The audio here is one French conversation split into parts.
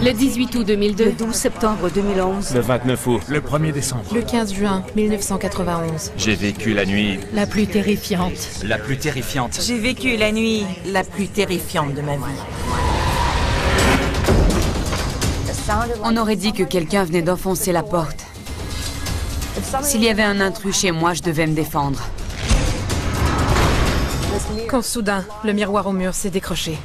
Le 18 août 2002. Le 12 septembre 2011. Le 29 août. Le 1er décembre. Le 15 juin 1991. J'ai vécu la nuit. La plus terrifiante. La plus terrifiante. J'ai vécu la nuit la plus terrifiante de ma vie. On aurait dit que quelqu'un venait d'enfoncer la porte. S'il y avait un intrus chez moi, je devais me défendre. Quand soudain, le miroir au mur s'est décroché.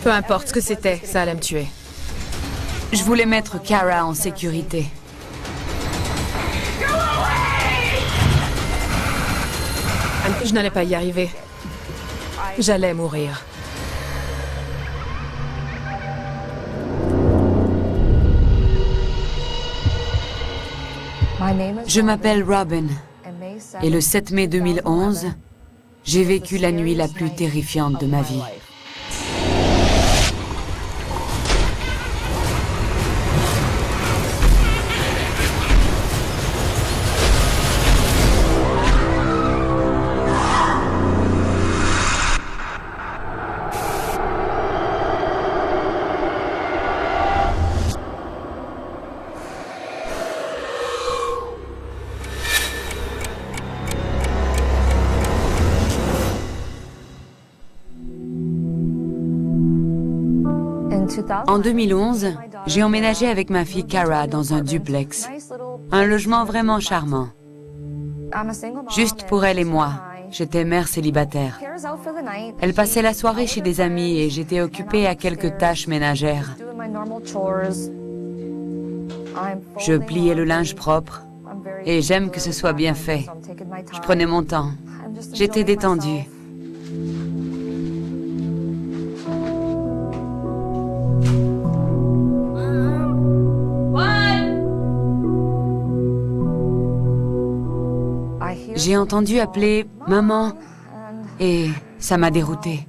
Peu importe ce que c'était, ça allait me tuer. Je voulais mettre Kara en sécurité. Je n'allais pas y arriver. J'allais mourir. Je m'appelle Robin. Et le 7 mai 2011, j'ai vécu la nuit la plus terrifiante de ma vie. En 2011, j'ai emménagé avec ma fille Kara dans un duplex. Un logement vraiment charmant. Juste pour elle et moi. J'étais mère célibataire. Elle passait la soirée chez des amis et j'étais occupée à quelques tâches ménagères. Je pliais le linge propre et j'aime que ce soit bien fait. Je prenais mon temps. J'étais détendue. J'ai entendu appeler « maman » et ça m'a déroutée.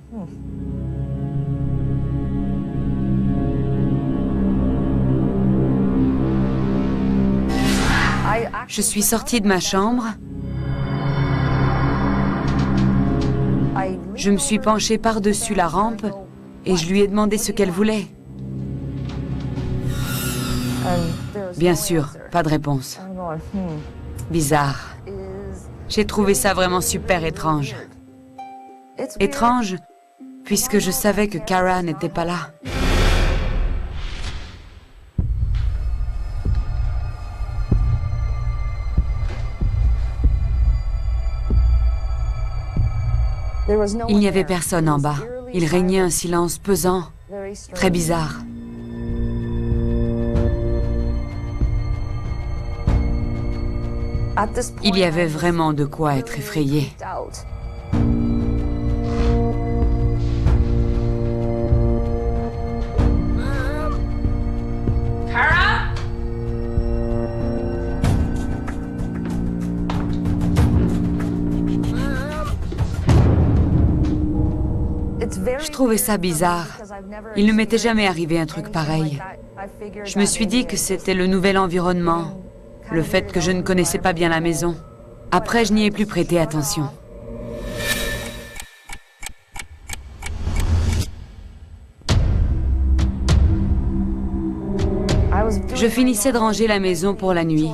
Je suis sortie de ma chambre. Je me suis penchée par-dessus la rampe et je lui ai demandé ce qu'elle voulait. Bien sûr, pas de réponse. Bizarre. J'ai trouvé ça vraiment super étrange. Étrange, puisque je savais que Kara n'était pas là. Il n'y avait personne en bas. Il régnait un silence pesant, très bizarre. Il y avait vraiment de quoi être effrayé. Je trouvais ça bizarre. Il ne m'était jamais arrivé un truc pareil. Je me suis dit que c'était le nouvel environnement. Le fait que je ne connaissais pas bien la maison. Après, je n'y ai plus prêté attention. Je finissais de ranger la maison pour la nuit,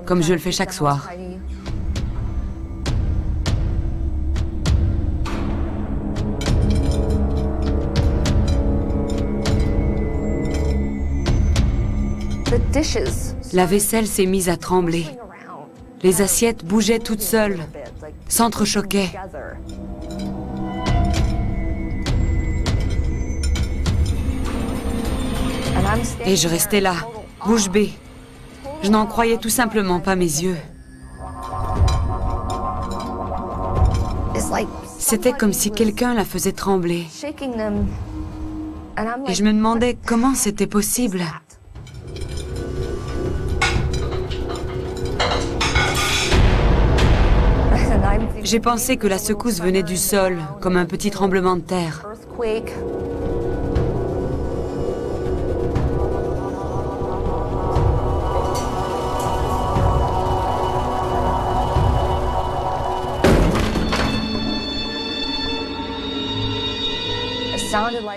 comme je le fais chaque soir. La vaisselle s'est mise à trembler. Les assiettes bougeaient toutes seules, s'entrechoquaient. Et je restais là, bouche bée. Je n'en croyais tout simplement pas mes yeux. C'était comme si quelqu'un la faisait trembler. Et je me demandais comment c'était possible. J'ai pensé que la secousse venait du sol, comme un petit tremblement de terre.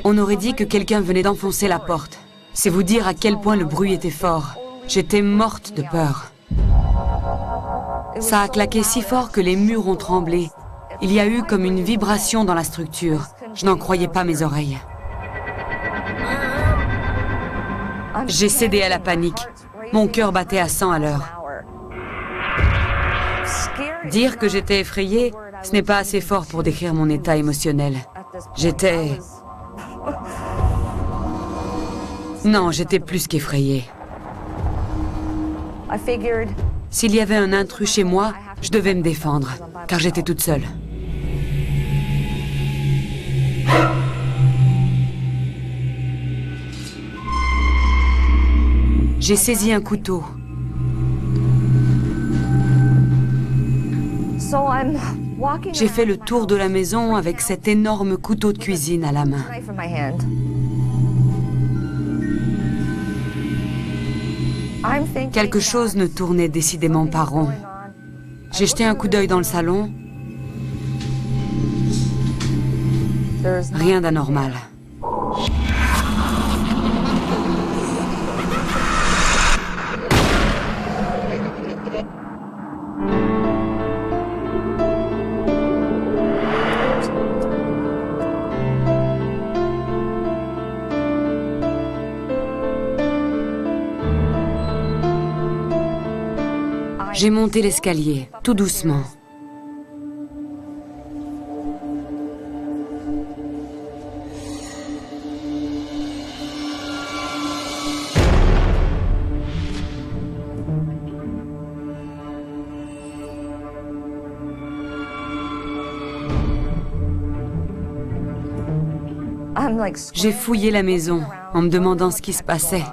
On aurait dit que quelqu'un venait d'enfoncer la porte. C'est vous dire à quel point le bruit était fort. J'étais morte de peur. Ça a claqué si fort que les murs ont tremblé. Il y a eu comme une vibration dans la structure. Je n'en croyais pas mes oreilles. J'ai cédé à la panique. Mon cœur battait à 100 à l'heure. Dire que j'étais effrayée, ce n'est pas assez fort pour décrire mon état émotionnel. J'étais... Non, j'étais plus qu'effrayée. S'il y avait un intrus chez moi, je devais me défendre, car j'étais toute seule. J'ai saisi un couteau. J'ai fait le tour de la maison avec cet énorme couteau de cuisine à la main. Quelque chose ne tournait décidément pas rond. J'ai jeté un coup d'œil dans le salon. Rien d'anormal. J'ai monté l'escalier, tout doucement. J'ai fouillé la maison en me demandant ce qui se passait.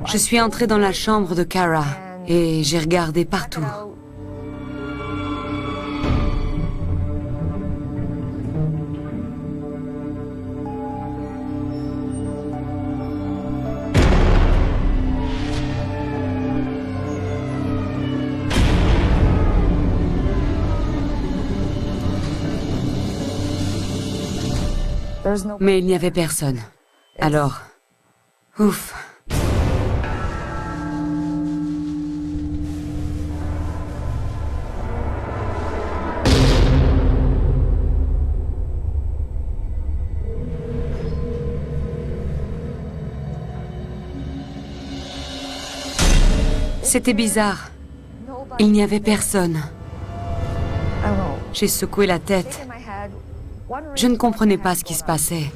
Je suis entrée dans la chambre de Kara et j'ai regardé partout. Mais il n'y avait personne. Alors, ouf. C'était bizarre. Il n'y avait personne. J'ai secoué la tête. Je ne comprenais pas ce qui se passait.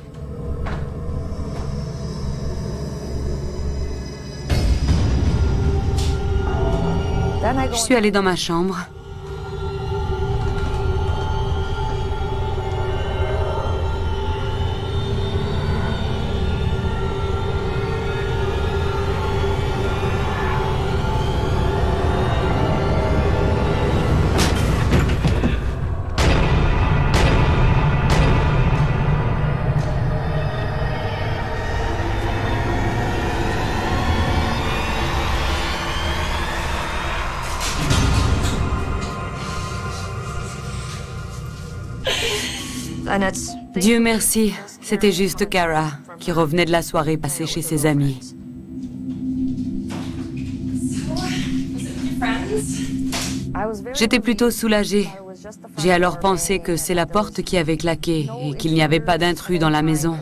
Je suis allée dans ma chambre. Dieu merci, c'était juste Kara, qui revenait de la soirée passée chez ses amis. J'étais plutôt soulagée. J'ai alors pensé que c'est la porte qui avait claqué et qu'il n'y avait pas d'intrus dans la maison.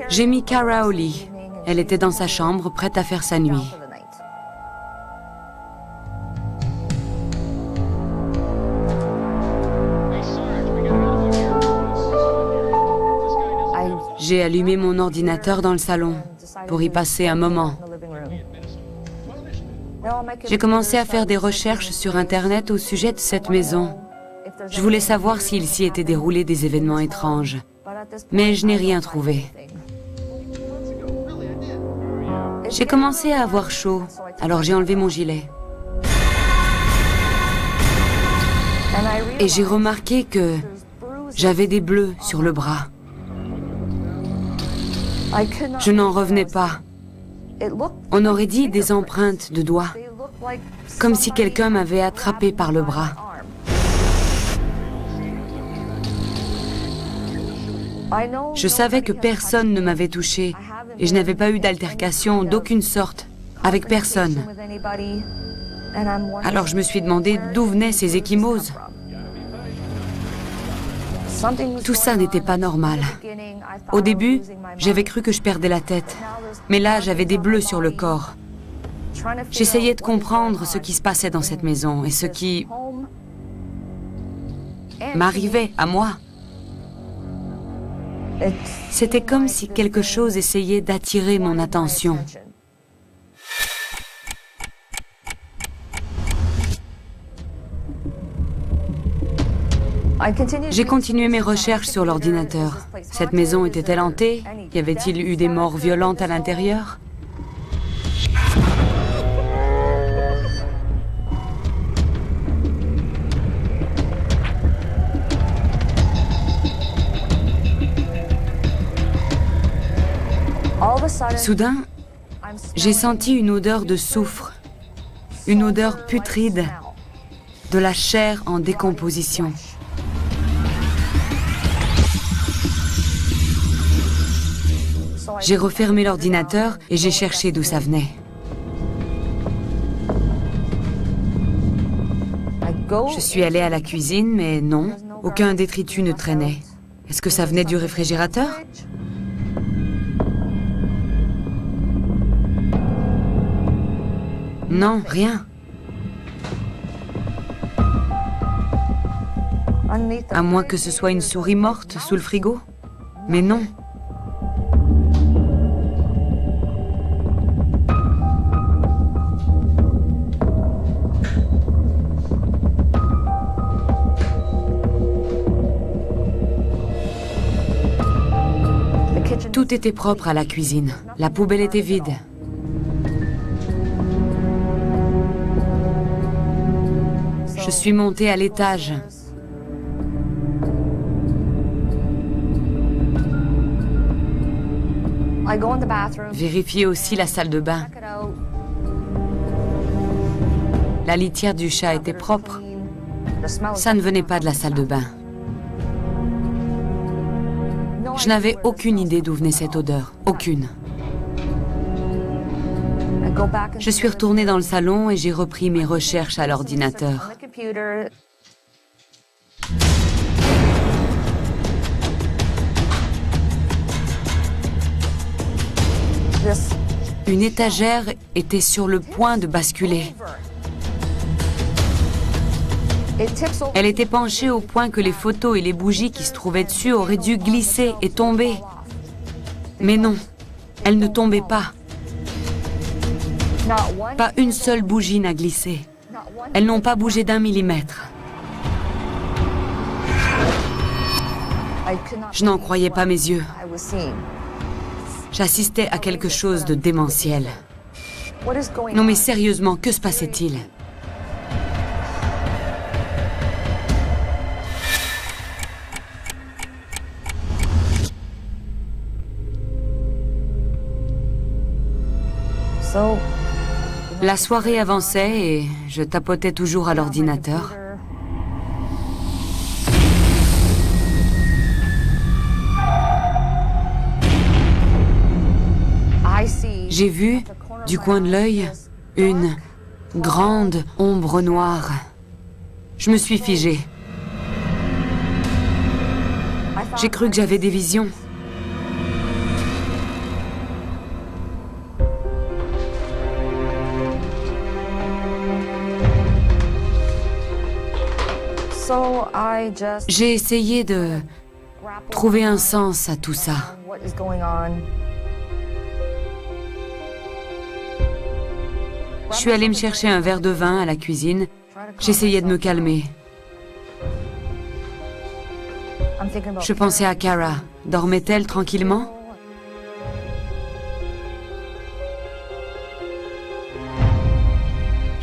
J'ai mis Kara au lit. Elle était dans sa chambre, prête à faire sa nuit. J'ai allumé mon ordinateur dans le salon pour y passer un moment. J'ai commencé à faire des recherches sur Internet au sujet de cette maison. Je voulais savoir s'il s'y était déroulé des événements étranges, mais je n'ai rien trouvé. J'ai commencé à avoir chaud, alors j'ai enlevé mon gilet. Et j'ai remarqué que j'avais des bleus sur le bras. Je n'en revenais pas. On aurait dit des empreintes de doigts, comme si quelqu'un m'avait attrapé par le bras. Je savais que personne ne m'avait touché et je n'avais pas eu d'altercation d'aucune sorte avec personne. Alors je me suis demandé d'où venaient ces ecchymoses. Tout ça n'était pas normal. Au début, j'avais cru que je perdais la tête, mais là j'avais des bleus sur le corps. J'essayais de comprendre ce qui se passait dans cette maison et ce qui m'arrivait à moi. C'était comme si quelque chose essayait d'attirer mon attention. J'ai continué mes recherches sur l'ordinateur. Cette maison était-elle hantée? Y avait-il eu des morts violentes à l'intérieur? Soudain, j'ai senti une odeur de soufre, une odeur putride, de la chair en décomposition. J'ai refermé l'ordinateur et j'ai cherché d'où ça venait. Je suis allée à la cuisine, mais non, aucun détritus ne traînait. Est-ce que ça venait du réfrigérateur? Non, rien. À moins que ce soit une souris morte sous le frigo. Mais non. Tout était propre à la cuisine. La poubelle était vide. Je suis montée à l'étage. Vérifiez aussi la salle de bain. La litière du chat était propre. Ça ne venait pas de la salle de bain. Je n'avais aucune idée d'où venait cette odeur. Aucune. Je suis retournée dans le salon et j'ai repris mes recherches à l'ordinateur. Une étagère était sur le point de basculer. Elle était penchée au point que les photos et les bougies qui se trouvaient dessus auraient dû glisser et tomber. Mais non, elles ne tombaient pas. Pas une seule bougie n'a glissé. Elles n'ont pas bougé d'1 millimètre. Je n'en croyais pas mes yeux. J'assistais à quelque chose de démentiel. Non mais sérieusement, que se passait-il? La soirée avançait et je tapotais toujours à l'ordinateur. J'ai vu, du coin de l'œil, une grande ombre noire. Je me suis figée. J'ai cru que j'avais des visions. J'ai essayé de trouver un sens à tout ça. Je suis allée me chercher un verre de vin à la cuisine. J'essayais de me calmer. Je pensais à Kara. Dormait-elle tranquillement?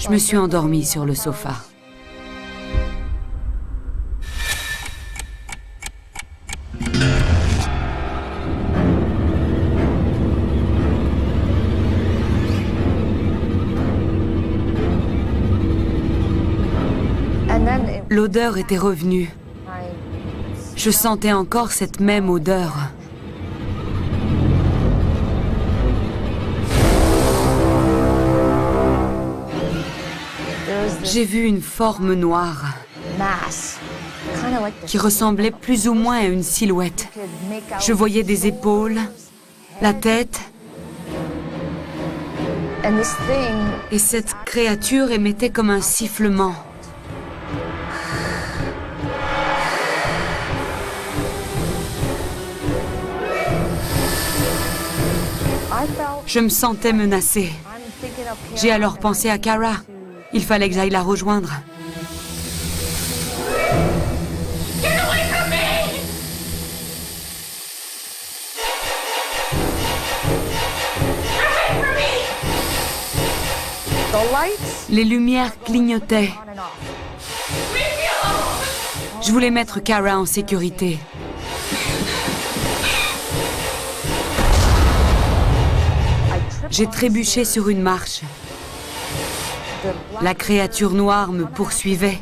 Je me suis endormie sur le sofa. L'odeur était revenue. Je sentais encore cette même odeur. J'ai vu une forme noire qui ressemblait plus ou moins à une silhouette. Je voyais des épaules, la tête, et cette créature émettait comme un sifflement. Je me sentais menacée. J'ai alors pensé à Kara. Il fallait que j'aille la rejoindre. Les lumières clignotaient. Je voulais mettre Kara en sécurité. J'ai trébuché sur une marche. La créature noire me poursuivait.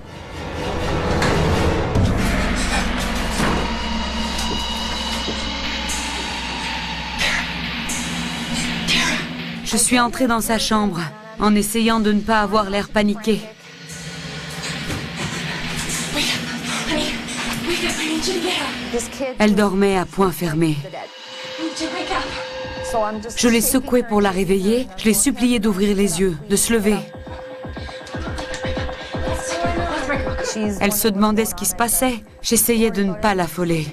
Je suis entrée dans sa chambre, en essayant de ne pas avoir l'air paniqué. Elle dormait à poings fermés. Je l'ai secouée pour la réveiller, je l'ai suppliée d'ouvrir les yeux, de se lever. Elle se demandait ce qui se passait. J'essayais de ne pas l'affoler.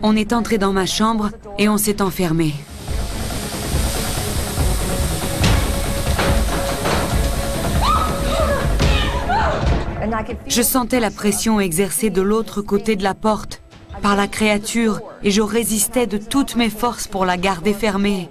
On est entré dans ma chambre et on s'est enfermé. Je sentais la pression exercée de l'autre côté de la porte par la créature et je résistais de toutes mes forces pour la garder fermée.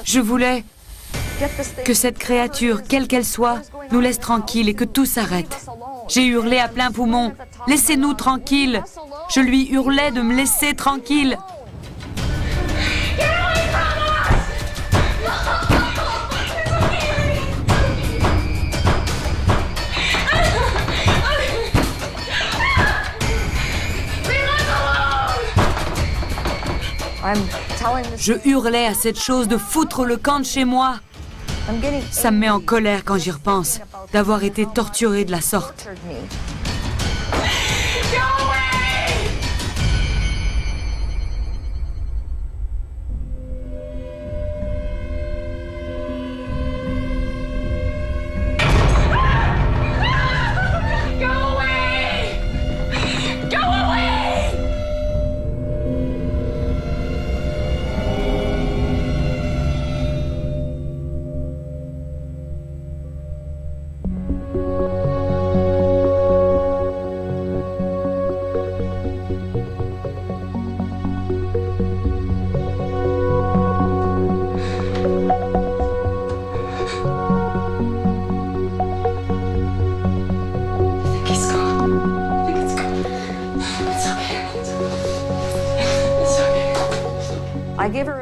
Je voulais que cette créature, quelle qu'elle soit, nous laisse tranquilles et que tout s'arrête. J'ai hurlé à plein poumon, « Laissez-nous tranquilles !» Je lui hurlais de me laisser tranquille. Je hurlais à cette chose de foutre le camp de chez moi. Ça me met en colère quand j'y repense, d'avoir été torturée de la sorte.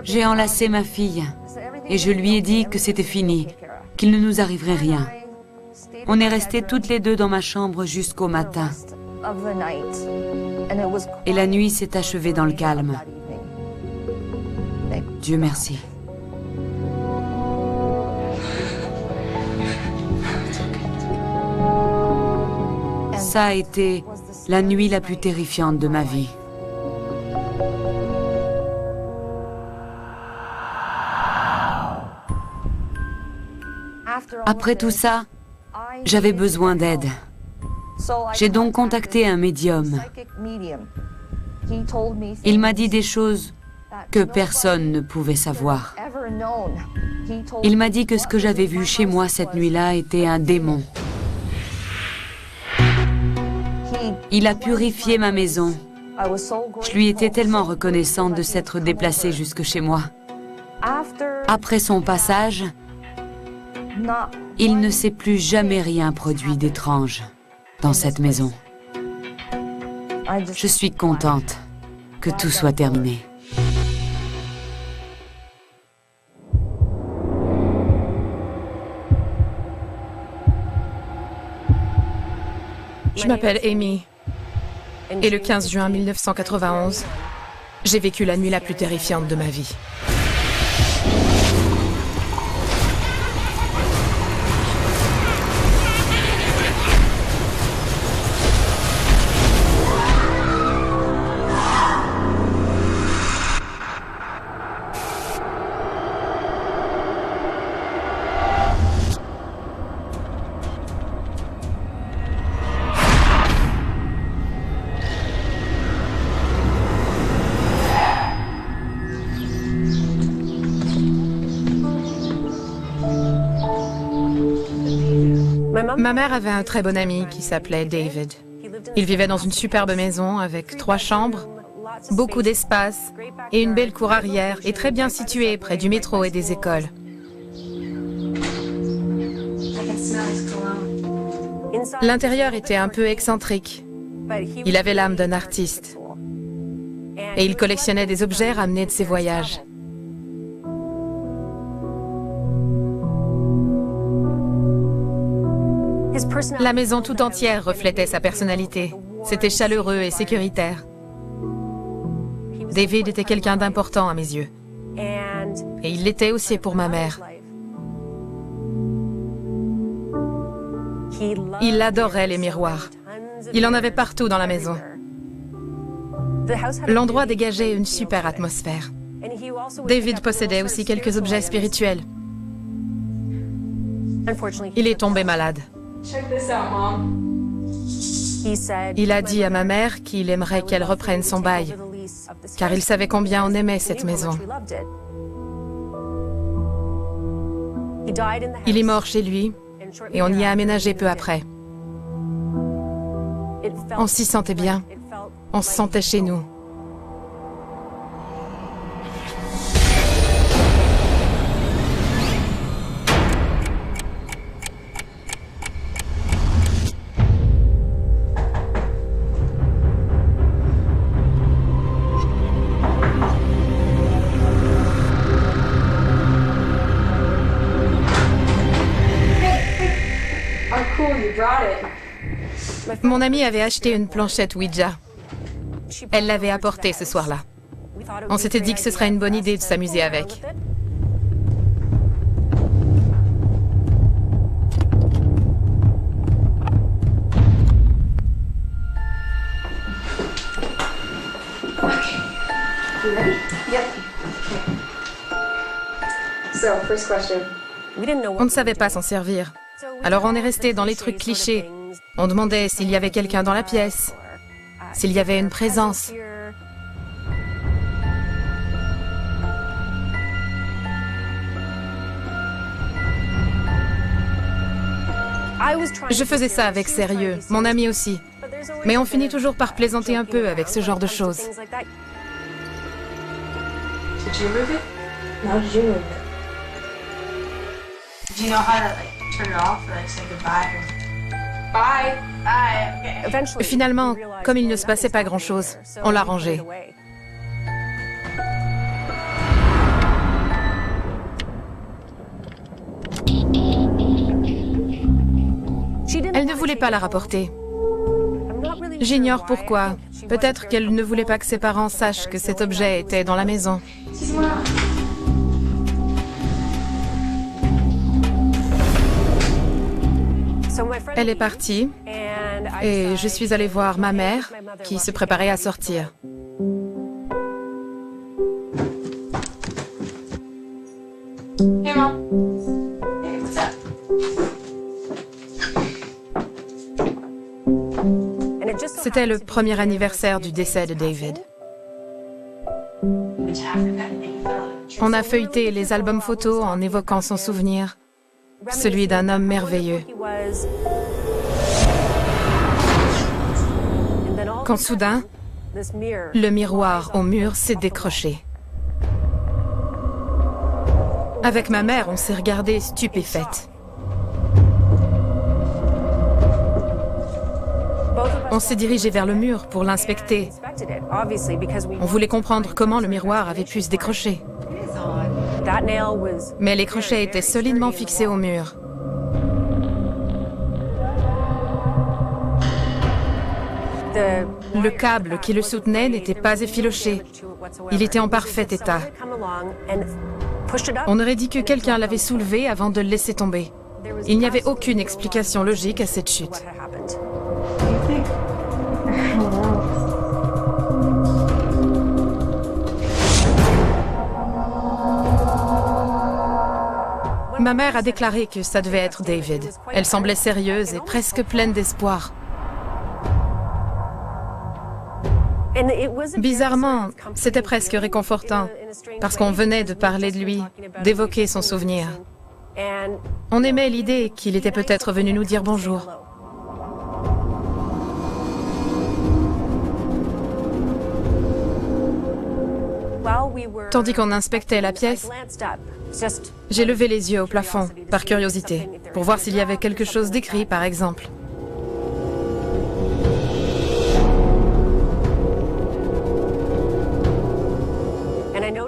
J'ai enlacé ma fille et je lui ai dit que c'était fini, qu'il ne nous arriverait rien. On est restés toutes les deux dans ma chambre jusqu'au matin. Et la nuit s'est achevée dans le calme. Dieu merci. Ça a été la nuit la plus terrifiante de ma vie. Après tout ça, j'avais besoin d'aide. J'ai donc contacté un médium. Il m'a dit des choses que personne ne pouvait savoir. Il m'a dit que ce que j'avais vu chez moi cette nuit-là était un démon. Il a purifié ma maison. Je lui étais tellement reconnaissante de s'être déplacée jusque chez moi. Après son passage, il ne s'est plus jamais rien produit d'étrange dans cette maison. Je suis contente que tout soit terminé. Je m'appelle Amy. Et le 15 juin 1991, j'ai vécu la nuit la plus terrifiante de ma vie. Ma mère avait un très bon ami qui s'appelait David. Il vivait dans une superbe maison avec 3 chambres, beaucoup d'espace et une belle cour arrière et très bien située près du métro et des écoles. L'intérieur était un peu excentrique. Il avait l'âme d'un artiste. Et il collectionnait des objets ramenés de ses voyages. La maison tout entière reflétait sa personnalité. C'était chaleureux et sécuritaire. David était quelqu'un d'important à mes yeux. Et il l'était aussi pour ma mère. Il adorait les miroirs. Il en avait partout dans la maison. L'endroit dégageait une super atmosphère. David possédait aussi quelques objets spirituels. Il est tombé malade. Il a dit à ma mère qu'il aimerait qu'elle reprenne son bail, car il savait combien on aimait cette maison. Il est mort chez lui, et on y a aménagé peu après. On s'y sentait bien, on se sentait chez nous. Mon amie avait acheté une planchette Ouija. Elle l'avait apportée ce soir-là. On s'était dit que ce serait une bonne idée de s'amuser avec. On ne savait pas s'en servir. Alors on est resté dans les trucs clichés. On demandait s'il y avait quelqu'un dans la pièce, s'il y avait une présence. Je faisais ça avec sérieux, mon ami aussi. Mais on finit toujours par plaisanter un peu avec ce genre de choses. Finalement, comme il ne se passait pas grand-chose, on l'a rangé. Elle ne voulait pas la rapporter. J'ignore pourquoi. Peut-être qu'elle ne voulait pas que ses parents sachent que cet objet était dans la maison. Elle est partie et je suis allée voir ma mère qui se préparait à sortir. C'était le premier anniversaire du décès de David. On a feuilleté les albums photos en évoquant son souvenir, celui d'un homme merveilleux. Quand soudain, le miroir au mur s'est décroché. Avec ma mère, on s'est regardé stupéfaites. On s'est dirigé vers le mur pour l'inspecter. On voulait comprendre comment le miroir avait pu se décrocher. Mais les crochets étaient solidement fixés au mur. Le câble qui le soutenait n'était pas effiloché. Il était en parfait état. On aurait dit que quelqu'un l'avait soulevé avant de le laisser tomber. Il n'y avait aucune explication logique à cette chute. Ma mère a déclaré que ça devait être David. Elle semblait sérieuse et presque pleine d'espoir. Bizarrement, c'était presque réconfortant, parce qu'on venait de parler de lui, d'évoquer son souvenir. On aimait l'idée qu'il était peut-être venu nous dire bonjour. Tandis qu'on inspectait la pièce, j'ai levé les yeux au plafond, par curiosité, pour voir s'il y avait quelque chose d'écrit, par exemple.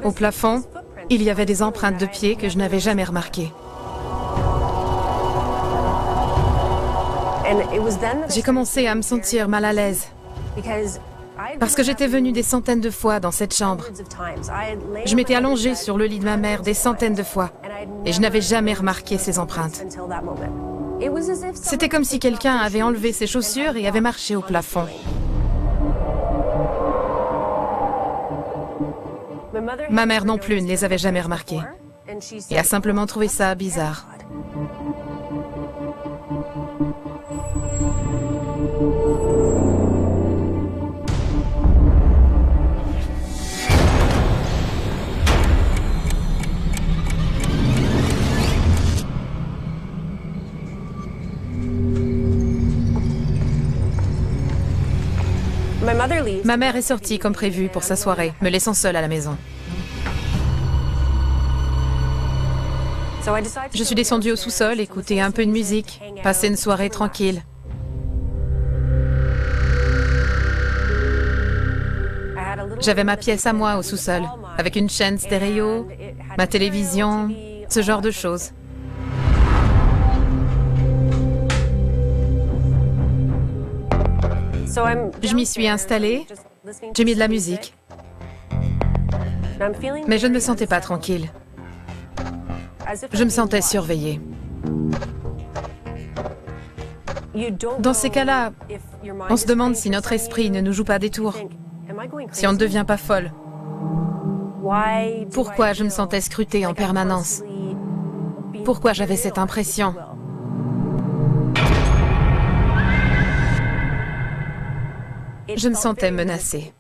Au plafond, il y avait des empreintes de pieds que je n'avais jamais remarquées. J'ai commencé à me sentir mal à l'aise, parce que j'étais venue des centaines de fois dans cette chambre. Je m'étais allongée sur le lit de ma mère des centaines de fois, et je n'avais jamais remarqué ces empreintes. C'était comme si quelqu'un avait enlevé ses chaussures et avait marché au plafond. Ma mère non plus ne les avait jamais remarquées, et a simplement trouvé ça bizarre. Ma mère est sortie comme prévu pour sa soirée, me laissant seule à la maison. Je suis descendue au sous-sol, écouter un peu de musique, passer une soirée tranquille. J'avais ma pièce à moi au sous-sol, avec une chaîne stéréo, ma télévision, ce genre de choses. Je m'y suis installée, j'ai mis de la musique, mais je ne me sentais pas tranquille. Je me sentais surveillée. Dans ces cas-là, on se demande si notre esprit ne nous joue pas des tours, si on ne devient pas folle. Pourquoi je me sentais scrutée en permanence? Pourquoi j'avais cette impression? Je me sentais menacée.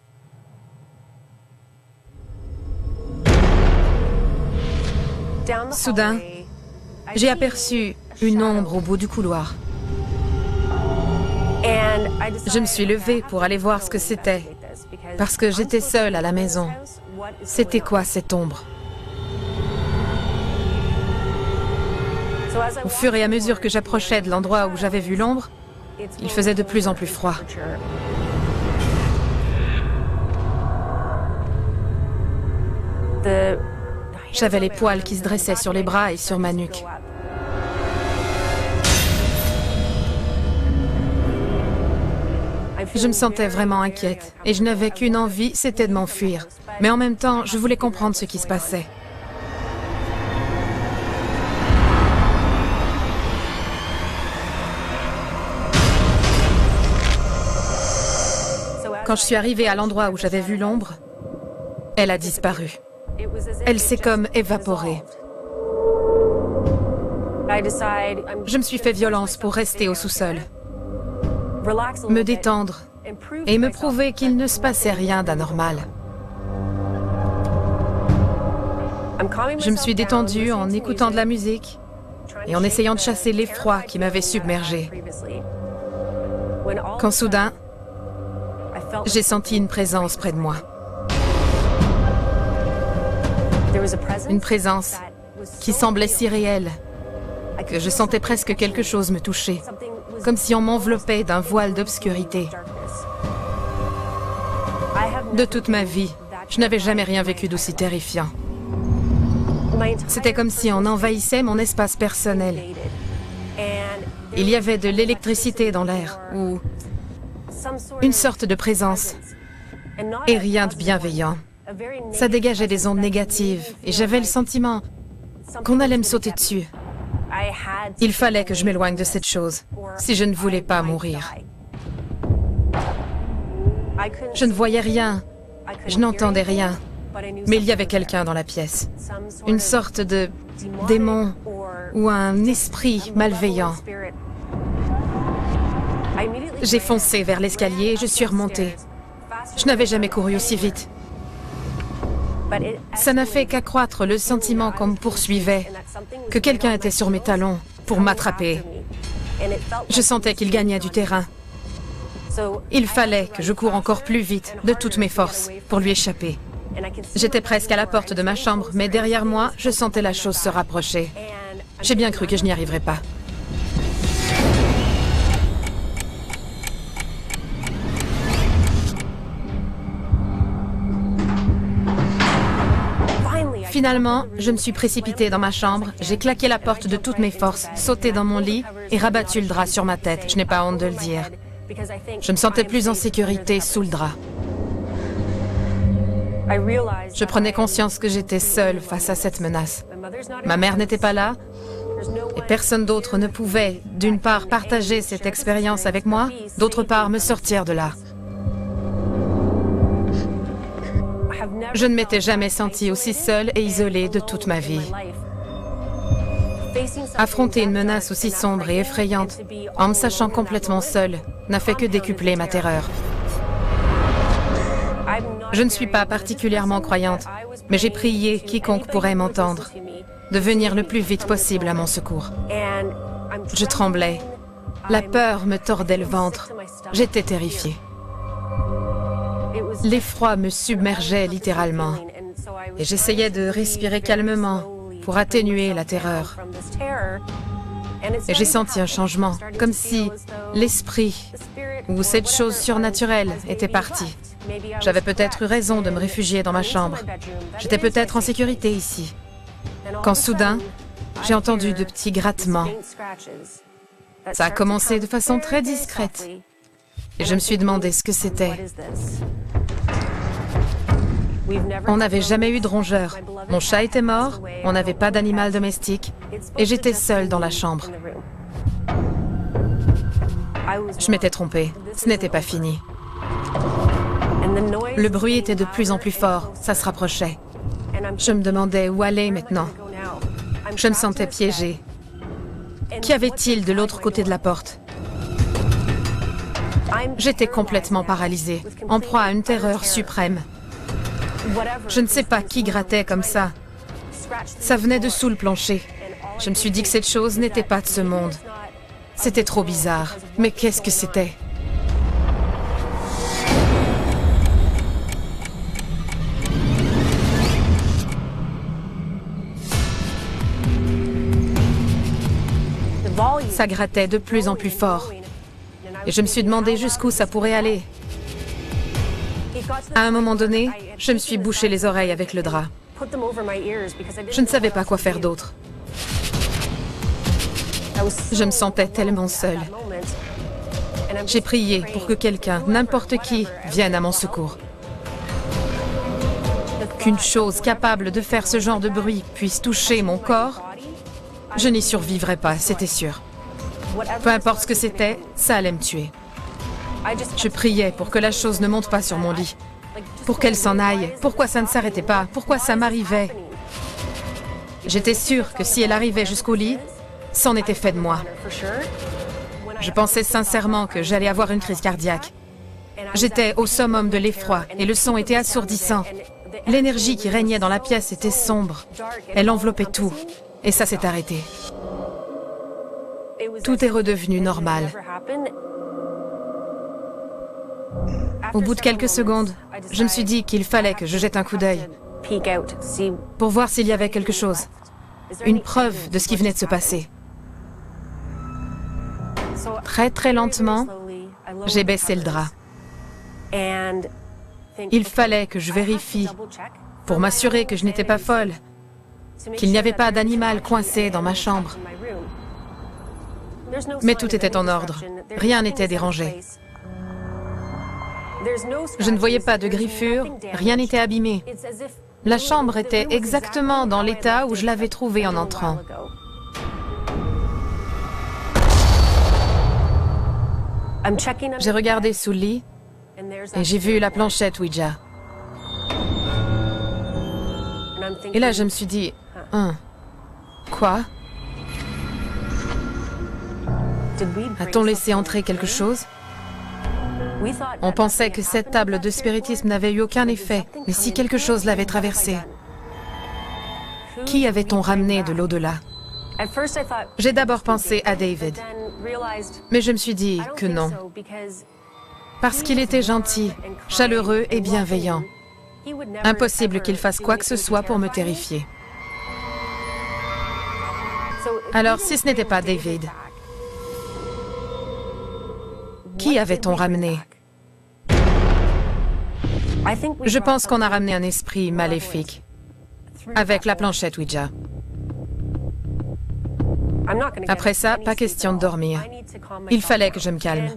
Soudain, j'ai aperçu une ombre au bout du couloir. Je me suis levée pour aller voir ce que c'était, parce que j'étais seule à la maison. C'était quoi cette ombre? Au fur et à mesure que j'approchais de l'endroit où j'avais vu l'ombre, il faisait de plus en plus froid. J'avais les poils qui se dressaient sur les bras et sur ma nuque. Je me sentais vraiment inquiète et je n'avais qu'une envie, c'était de m'enfuir. Mais en même temps, je voulais comprendre ce qui se passait. Quand je suis arrivée à l'endroit où j'avais vu l'ombre, elle a disparu. Elle s'est comme évaporée. Je me suis fait violence pour rester au sous-sol, me détendre et me prouver qu'il ne se passait rien d'anormal. Je me suis détendue en écoutant de la musique et en essayant de chasser l'effroi qui m'avait submergée. Quand soudain, j'ai senti une présence près de moi. Une présence qui semblait si réelle que je sentais presque quelque chose me toucher, comme si on m'enveloppait d'un voile d'obscurité. De toute ma vie, je n'avais jamais rien vécu d'aussi terrifiant. C'était comme si on envahissait mon espace personnel. Il y avait de l'électricité dans l'air, ou une sorte de présence, et rien de bienveillant. Ça dégageait des ondes négatives, et j'avais le sentiment qu'on allait me sauter dessus. Il fallait que je m'éloigne de cette chose, si je ne voulais pas mourir. Je ne voyais rien, je n'entendais rien, mais il y avait quelqu'un dans la pièce. Une sorte de démon ou un esprit malveillant. J'ai foncé vers l'escalier et je suis remontée. Je n'avais jamais couru aussi vite. Ça n'a fait qu'accroître le sentiment qu'on me poursuivait, que quelqu'un était sur mes talons pour m'attraper. Je sentais qu'il gagnait du terrain. Il fallait que je coure encore plus vite, de toutes mes forces, pour lui échapper. J'étais presque à la porte de ma chambre, mais derrière moi, je sentais la chose se rapprocher. J'ai bien cru que je n'y arriverais pas. Finalement, je me suis précipitée dans ma chambre, j'ai claqué la porte de toutes mes forces, sauté dans mon lit et rabattu le drap sur ma tête. Je n'ai pas honte de le dire. Je me sentais plus en sécurité sous le drap. Je prenais conscience que j'étais seule face à cette menace. Ma mère n'était pas là et personne d'autre ne pouvait, d'une part, partager cette expérience avec moi, d'autre part, me sortir de là. Je ne m'étais jamais sentie aussi seule et isolée de toute ma vie. Affronter une menace aussi sombre et effrayante, en me sachant complètement seule, n'a fait que décupler ma terreur. Je ne suis pas particulièrement croyante, mais j'ai prié quiconque pourrait m'entendre de venir le plus vite possible à mon secours. Je tremblais. La peur me tordait le ventre. J'étais terrifiée. L'effroi me submergeait littéralement et j'essayais de respirer calmement pour atténuer la terreur. Et j'ai senti un changement, comme si l'esprit ou cette chose surnaturelle était partie. J'avais peut-être eu raison de me réfugier dans ma chambre. J'étais peut-être en sécurité ici. Quand soudain, j'ai entendu de petits grattements. Ça a commencé de façon très discrète. Et je me suis demandé ce que c'était. On n'avait jamais eu de rongeur. Mon chat était mort, on n'avait pas d'animal domestique, et j'étais seule dans la chambre. Je m'étais trompée, ce n'était pas fini. Le bruit était de plus en plus fort, ça se rapprochait. Je me demandais où aller maintenant. Je me sentais piégée. Qu'y avait-il de l'autre côté de la porte? J'étais complètement paralysée, en proie à une terreur suprême. Je ne sais pas qui grattait comme ça. Ça venait de sous le plancher. Je me suis dit que cette chose n'était pas de ce monde. C'était trop bizarre. Mais qu'est-ce que c'était? Ça grattait de plus en plus fort. Et je me suis demandé jusqu'où ça pourrait aller. À un moment donné, je me suis bouché les oreilles avec le drap. Je ne savais pas quoi faire d'autre. Je me sentais tellement seule. J'ai prié pour que quelqu'un, n'importe qui, vienne à mon secours. Qu'une chose capable de faire ce genre de bruit puisse toucher mon corps, je n'y survivrais pas, c'était sûr. Peu importe ce que c'était, ça allait me tuer. Je priais pour que la chose ne monte pas sur mon lit. Pour qu'elle s'en aille. Pourquoi ça ne s'arrêtait pas? Pourquoi ça m'arrivait? J'étais sûre que si elle arrivait jusqu'au lit, c'en était fait de moi. Je pensais sincèrement que j'allais avoir une crise cardiaque. J'étais au summum de l'effroi et le son était assourdissant. L'énergie qui régnait dans la pièce était sombre. Elle enveloppait tout. Et ça s'est arrêté. Tout est redevenu normal. Au bout de quelques secondes, je me suis dit qu'il fallait que je jette un coup d'œil pour voir s'il y avait quelque chose, une preuve de ce qui venait de se passer. Très très lentement, j'ai baissé le drap. Il fallait que je vérifie pour m'assurer que je n'étais pas folle, qu'il n'y avait pas d'animal coincé dans ma chambre. Mais tout était en ordre, rien n'était dérangé. Je ne voyais pas de griffures, rien n'était abîmé. La chambre était exactement dans l'état où je l'avais trouvée en entrant. J'ai regardé sous le lit et j'ai vu la planchette Ouija. Et là, je me suis dit, quoi? A-t-on laissé entrer quelque chose? On pensait que cette table de spiritisme n'avait eu aucun effet, mais si quelque chose l'avait traversée. Qui avait-on ramené de l'au-delà? J'ai d'abord pensé à David, mais je me suis dit que non. Parce qu'il était gentil, chaleureux et bienveillant. Impossible qu'il fasse quoi que ce soit pour me terrifier. Alors, si ce n'était pas David, qui avait-on ramené? Je pense qu'on a ramené un esprit maléfique avec la planchette Ouija. Après ça, pas question de dormir. Il fallait que je me calme.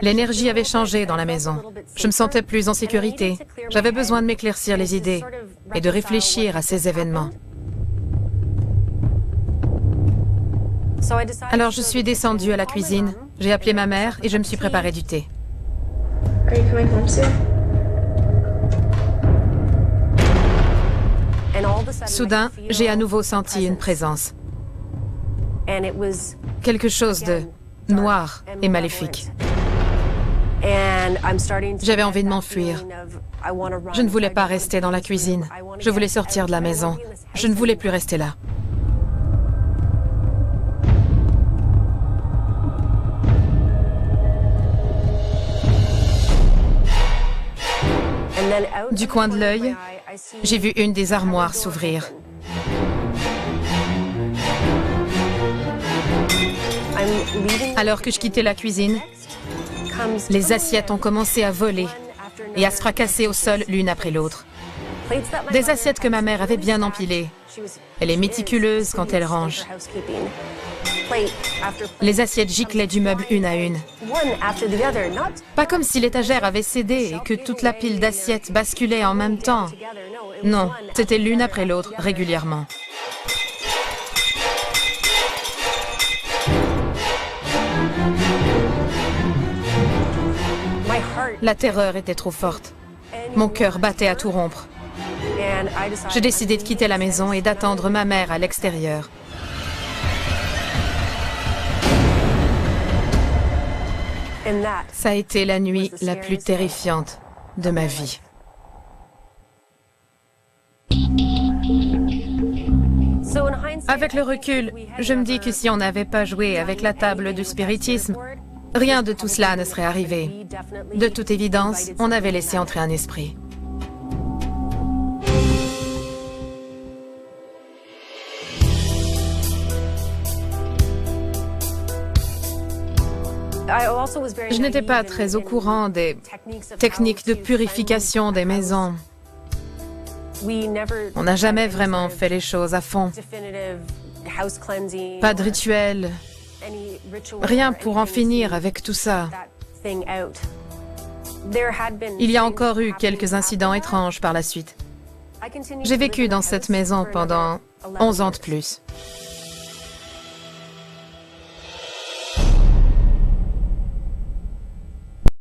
L'énergie avait changé dans la maison. Je me sentais plus en sécurité. J'avais besoin de m'éclaircir les idées et de réfléchir à ces événements. Alors je suis descendue à la cuisine, j'ai appelé ma mère et je me suis préparé du thé. Soudain, j'ai à nouveau senti une présence. Quelque chose de noir et maléfique. J'avais envie de m'enfuir. Je ne voulais pas rester dans la cuisine. Je voulais sortir de la maison. Je ne voulais plus rester là. Du coin de l'œil, j'ai vu une des armoires s'ouvrir. Alors que je quittais la cuisine, les assiettes ont commencé à voler et à se fracasser au sol l'une après l'autre. Des assiettes que ma mère avait bien empilées. Elle est méticuleuse quand elle range. Les assiettes giclaient du meuble une à une. Pas comme si l'étagère avait cédé et que toute la pile d'assiettes basculait en même temps. Non, c'était l'une après l'autre, régulièrement. La terreur était trop forte. Mon cœur battait à tout rompre. J'ai décidé de quitter la maison et d'attendre ma mère à l'extérieur. Ça a été la nuit la plus terrifiante de ma vie. Avec le recul, je me dis que si on n'avait pas joué avec la table du spiritisme, rien de tout cela ne serait arrivé. De toute évidence, on avait laissé entrer un esprit. Je n'étais pas très au courant des techniques de purification des maisons. On n'a jamais vraiment fait les choses à fond. Pas de rituel. Rien pour en finir avec tout ça. Il y a encore eu quelques incidents étranges par la suite. J'ai vécu dans cette maison pendant 11 ans de plus.